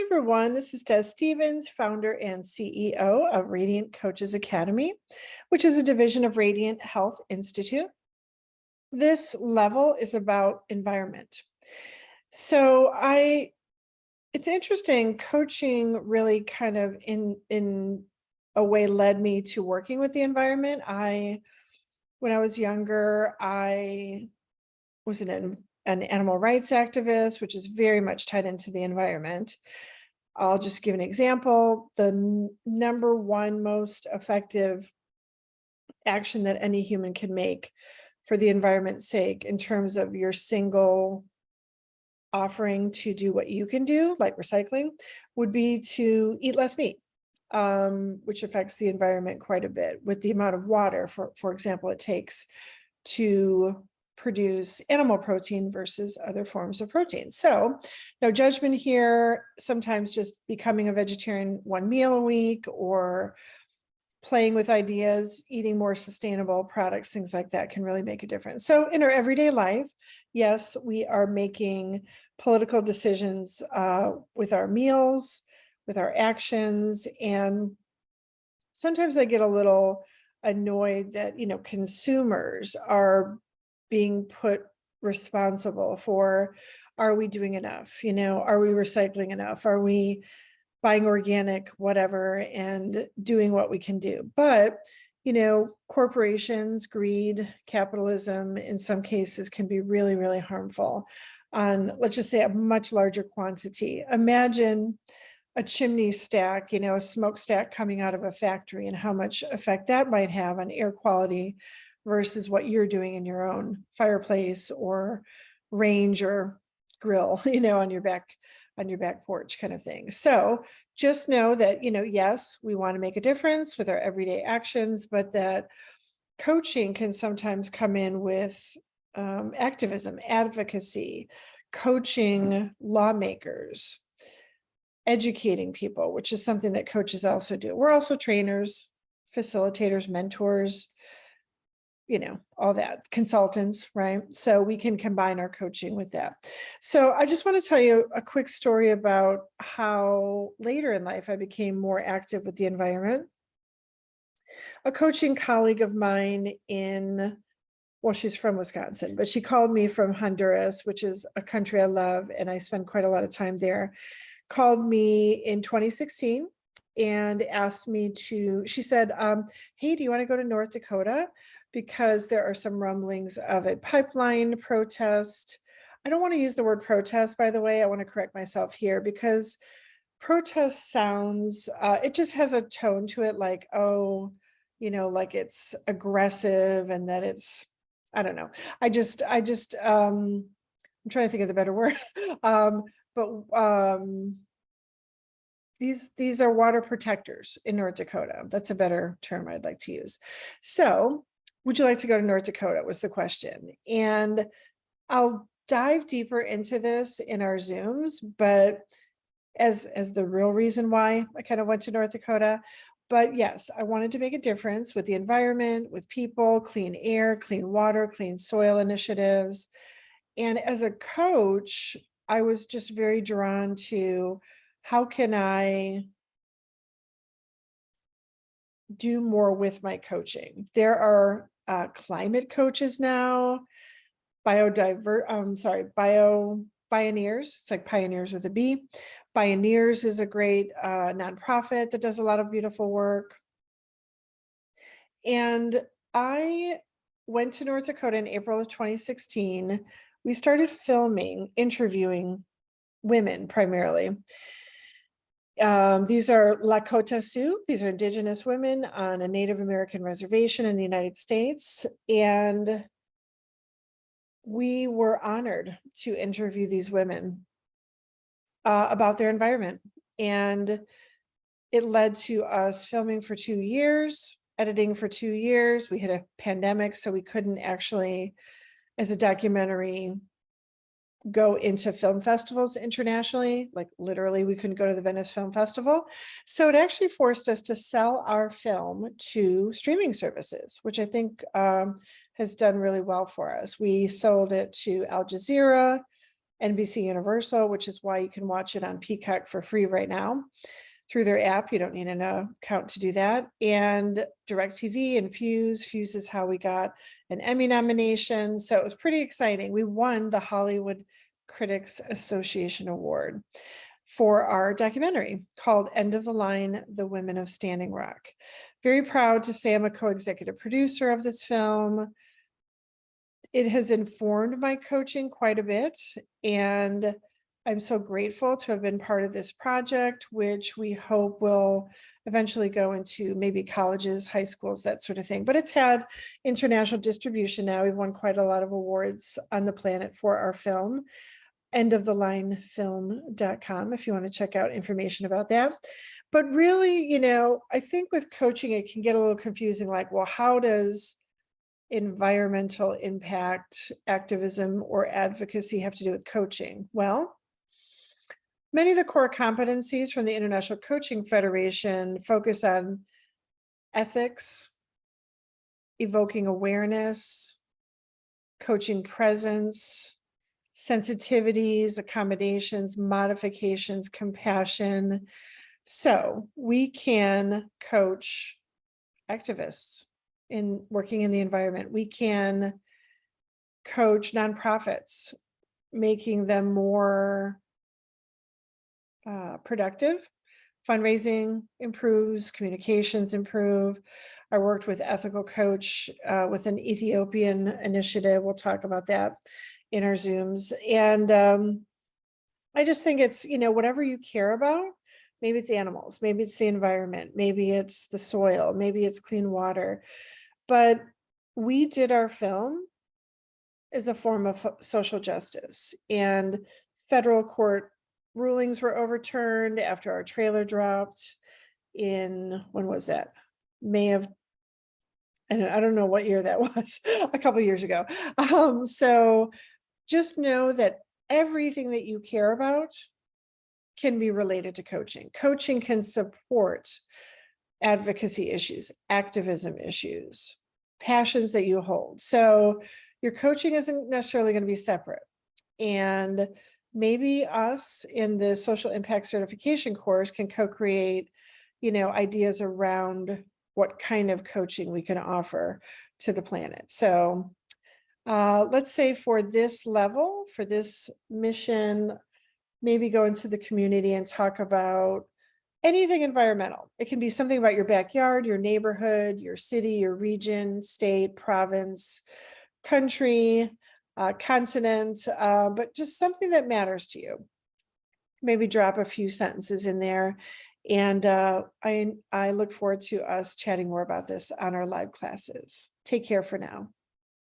Hi, everyone. This is Des Stevens, founder and CEO of Radiant Coaches Academy, which is a division of Radiant Health Institute. This level is about environment. It's interesting, coaching really kind of in a way led me to working with the environment. When I was younger, I was an animal rights activist, which is very much tied into the environment. I'll just give an example. The number one most effective action that any human can make for the environment's sake in terms of your single offering to do what you can do, like recycling, would be to eat less meat, which affects the environment quite a bit with the amount of water, for example, it takes to produce animal protein versus other forms of protein. So no judgment here. Sometimes just becoming a vegetarian one meal a week or playing with ideas, eating more sustainable products, things like that can really make a difference. So in our everyday life, yes, we are making political decisions with our meals, with our actions. And sometimes I get a little annoyed that, consumers are being put responsible for, are we doing enough? Are we recycling enough? Are we buying organic, whatever, and doing what we can do? But, corporations, greed, capitalism, in some cases can be really, really harmful on, let's just say, a much larger quantity. Imagine a chimney stack, a smokestack coming out of a factory and how much effect that might have on air quality versus what you're doing in your own fireplace or range or grill, on your back porch kind of thing. So just know that, yes, we want to make a difference with our everyday actions, but that coaching can sometimes come in with activism, advocacy, coaching lawmakers, educating people, which is something that coaches also do. We're also trainers, facilitators, mentors, all that, consultants, right? So we can combine our coaching with that. So I just want to tell you a quick story about how later in life I became more active with the environment. A coaching colleague of mine she's from Wisconsin, but she called me from Honduras, which is a country I love, and I spend quite a lot of time there, called me in 2016 and asked me she said, hey, do you want to go to North Dakota? Because there are some rumblings of a pipeline protest. I don't want to use the word protest, by the way. I want to correct myself here because protest sounds, it just has a tone to it like, like it's aggressive and that it's, I don't know. I'm trying to think of the better word. These are water protectors in North Dakota. That's a better term I'd like to use. So would you like to go to North Dakota was the question. And I'll dive deeper into this in our Zooms, but as the real reason why I kind of went to North Dakota. But yes, I wanted to make a difference with the environment, with people, clean air, clean water, clean soil initiatives. And as a coach, I was just very drawn to how can I do more with my coaching. There are climate coaches now, Bioneers. It's like pioneers with a B. Bioneers is a great nonprofit that does a lot of beautiful work. And I went to North Dakota in April of 2016. We started interviewing women primarily. These are Lakota Sioux. These are Indigenous women on a Native American reservation in the United States. And we were honored to interview these women about their environment. And it led to us filming for 2 years, editing for 2 years. We had a pandemic, so we couldn't actually, as a documentary, go into film festivals internationally. Like literally we couldn't go to the Venice Film Festival. So it actually forced us to sell our film to streaming services, which I think has done really well for us. We sold it to Al Jazeera, NBC Universal, which is why you can watch it on Peacock for free right now through their app. You don't need an account to do that. And DirecTV and Fuse. Fuse is how we got an Emmy nomination. So it was pretty exciting. We won the Hollywood Critics Association Award for our documentary called End of the Line, The Women of Standing Rock. Very proud to say I'm a co-executive producer of this film. It has informed my coaching quite a bit, and I'm so grateful to have been part of this project, which we hope will eventually go into maybe colleges, high schools, that sort of thing. But it's had international distribution now. We've won quite a lot of awards on the planet for our film. endofthelinefilm.com if you want to check out information about that. But really, I think with coaching, it can get a little confusing, like, well, how does environmental impact, activism, or advocacy have to do with coaching? Well, many of the core competencies from the International Coaching Federation focus on ethics, evoking awareness, coaching presence, sensitivities, accommodations, modifications, compassion. So we can coach activists in working in the environment. We can coach nonprofits, making them more productive. Fundraising improves, communications improve. I worked with Ethical Coach with an Ethiopian initiative. We'll talk about that in our Zooms. And I just think it's, whatever you care about, maybe it's animals, maybe it's the environment, maybe it's the soil, maybe it's clean water. But we did our film as a form of social justice, and federal court rulings were overturned after our trailer dropped in, when was that? May of, and I don't know what year that was, a couple years ago. So just know that everything that you care about can be related to coaching. Coaching can support advocacy issues, activism issues, passions that you hold. So your coaching isn't necessarily going to be separate. And maybe us in the social impact certification course can co-create, ideas around what kind of coaching we can offer to the planet. So let's say for this level, for this mission, maybe go into the community and talk about anything environmental. It can be something about your backyard, your neighborhood, your city, your region, state, province, country, continent, but just something that matters to you. Maybe drop a few sentences in there. And I look forward to us chatting more about this on our live classes. Take care for now.